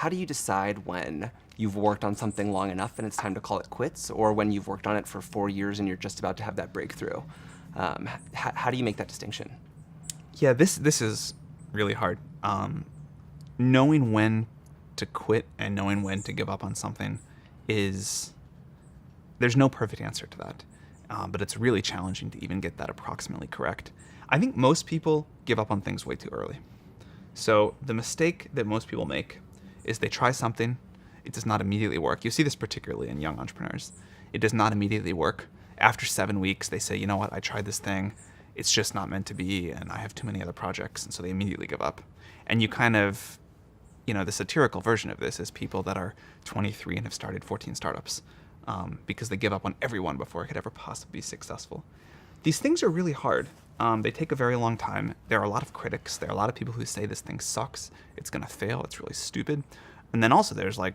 how do you decide when you've worked on something long enough and it's time to call it quits, or when you've worked on it for 4 years and you're just about to have that breakthrough? How do you make that distinction? Yeah, this is really hard. Knowing when to quit and knowing when to give up on something is there's no perfect answer to that, but it's really challenging to even get that approximately correct. I think most people give up on things way too early. So the mistake that most people make is they try something, it does not immediately work. You see this particularly in young entrepreneurs. It does not immediately work. After 7 weeks, they say, you know what, I tried this thing, it's just not meant to be, and I have too many other projects, and so they immediately give up. And you kind of, the satirical version of this is people that are 23 and have started 14 startups because they give up on everyone before it could ever possibly be successful. These things are really hard. They take a very long time. There are a lot of critics. There are a lot of people who say this thing sucks. It's going to fail. It's really stupid. And then also there's like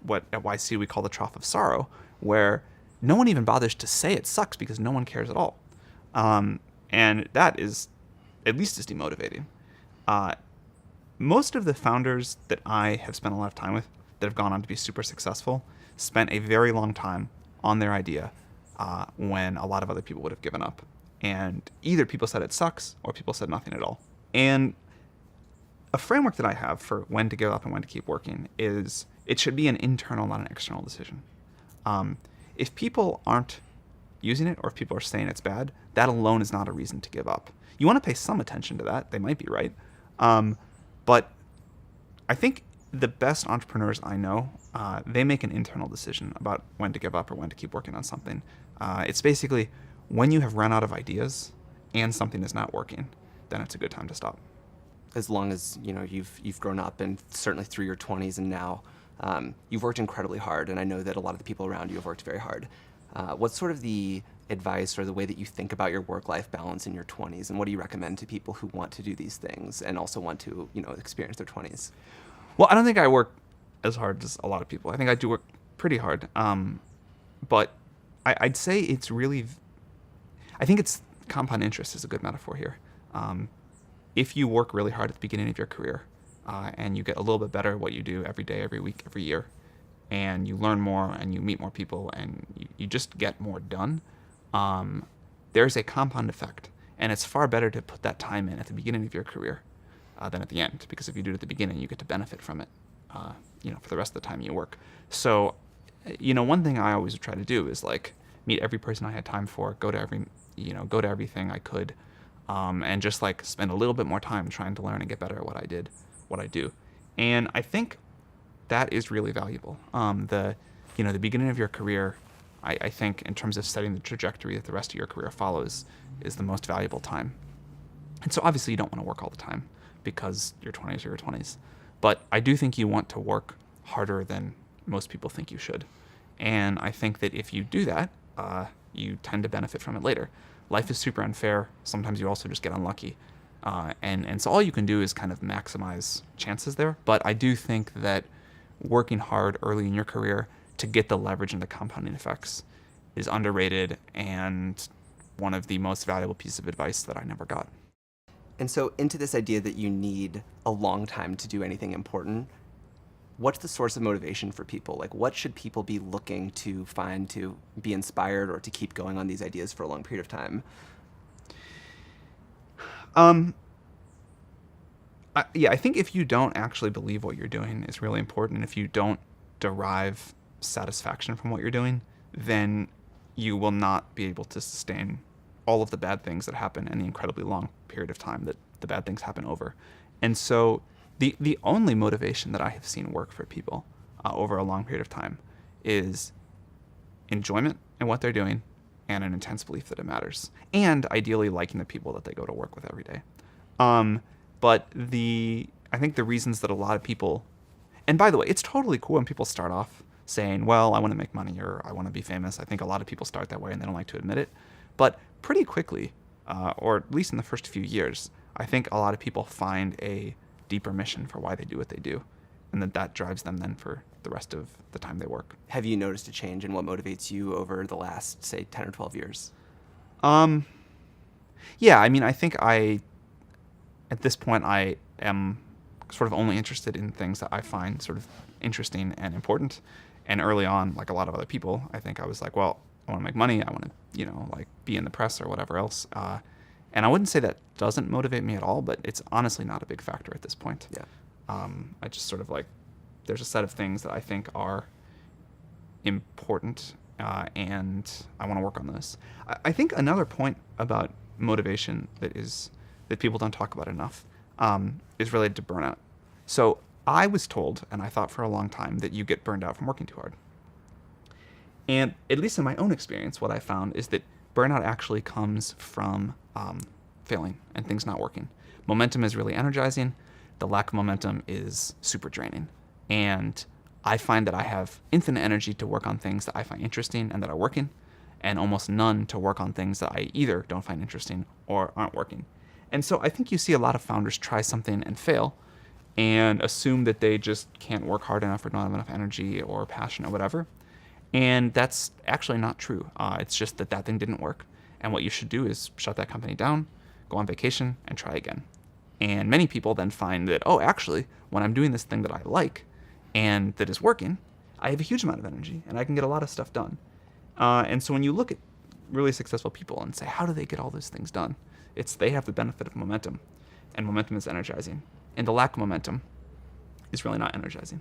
what at YC we call the trough of sorrow, where no one even bothers to say it sucks because no one cares at all. And that is at least as demotivating. Most of the founders that I have spent a lot of time with that have gone on to be super successful spent a very long time on their idea when a lot of other people would have given up. And either people said it sucks or people said nothing at all. And a framework that I have for when to give up and when to keep working is it should be an internal, not an external decision. If people aren't using it or if people are saying it's bad, that alone is not a reason to give up. You want to pay some attention to that. They might be right. But I think the best entrepreneurs I know, they make an internal decision about when to give up or when to keep working on something. It's basically when you have run out of ideas and something is not working, then it's a good time to stop. As long as you've grown up, and certainly through your 20s and now, you've worked incredibly hard, and I know that a lot of the people around you have worked very hard. What's sort of the advice or the way that you think about your work-life balance in your 20s, and what do you recommend to people who want to do these things and also want to experience their 20s? Well, I don't think I work as hard as a lot of people. I think I do work pretty hard. But I'd say it's really, I think it's compound interest is a good metaphor here. If you work really hard at the beginning of your career and you get a little bit better at what you do every day, every week, every year, and you learn more and you meet more people and you just get more done, there's a compound effect. And it's far better to put that time in at the beginning of your career than at the end, because if you do it at the beginning, you get to benefit from it, for the rest of the time you work. So, one thing I always try to do is like meet every person I had time for, go to everything I could, and just like spend a little bit more time trying to learn and get better at what I do. And I think that is really valuable. The beginning of your career, I think in terms of setting the trajectory that the rest of your career follows is the most valuable time. And so obviously you don't want to work all the time because your 20s are your 20s. But I do think you want to work harder than most people think you should. And I think that if you do that, you tend to benefit from it later. Life is super unfair. Sometimes you also just get unlucky. And so all you can do is kind of maximize chances there. But I do think that working hard early in your career to get the leverage and the compounding effects is underrated and one of the most valuable pieces of advice that I never got. And so into this idea that you need a long time to do anything important, what's the source of motivation for people? Like, what should people be looking to find to be inspired or to keep going on these ideas for a long period of time? I think if you don't actually believe what you're doing is really important, and if you don't derive satisfaction from what you're doing, then you will not be able to sustain all of the bad things that happen in the incredibly long period of time that the bad things happen over. And so the only motivation that I have seen work for people over a long period of time is enjoyment in what they're doing and an intense belief that it matters, and ideally liking the people that they go to work with every day. But I think the reasons that a lot of people, and by the way, it's totally cool when people start off saying, well, I want to make money or I want to be famous. I think a lot of people start that way and they don't like to admit it. But pretty quickly, or at least in the first few years, I think a lot of people find a deeper mission for why they do what they do, and that drives them then for the rest of the time they work. Have you noticed a change in what motivates you over the last, say, 10 or 12 years? Yeah, I mean, I think at this point, I am sort of only interested in things that I find sort of interesting and important. And early on, like a lot of other people, I think I was like, well, I want to make money. I want to, like be in the press or whatever else. And I wouldn't say that doesn't motivate me at all, but it's honestly not a big factor at this point. Yeah. I just sort of like, there's a set of things that I think are important, and I want to work on those. I think another point about motivation that people don't talk about enough is related to burnout. So I was told, and I thought for a long time, that you get burned out from working too hard. And at least in my own experience, what I found is that burnout actually comes from failing and things not working. Momentum is really energizing. The lack of momentum is super draining. And I find that I have infinite energy to work on things that I find interesting and that are working, and almost none to work on things that I either don't find interesting or aren't working. And so I think you see a lot of founders try something and fail and assume that they just can't work hard enough or don't have enough energy or passion or whatever. And that's actually not true. It's just that thing didn't work. And what you should do is shut that company down, go on vacation, and try again. And many people then find that, oh, actually, when I'm doing this thing that I like and that is working, I have a huge amount of energy and I can get a lot of stuff done. And so when you look at really successful people and say, how do they get all those things done? It's they have the benefit of momentum, and momentum is energizing. And the lack of momentum is really not energizing.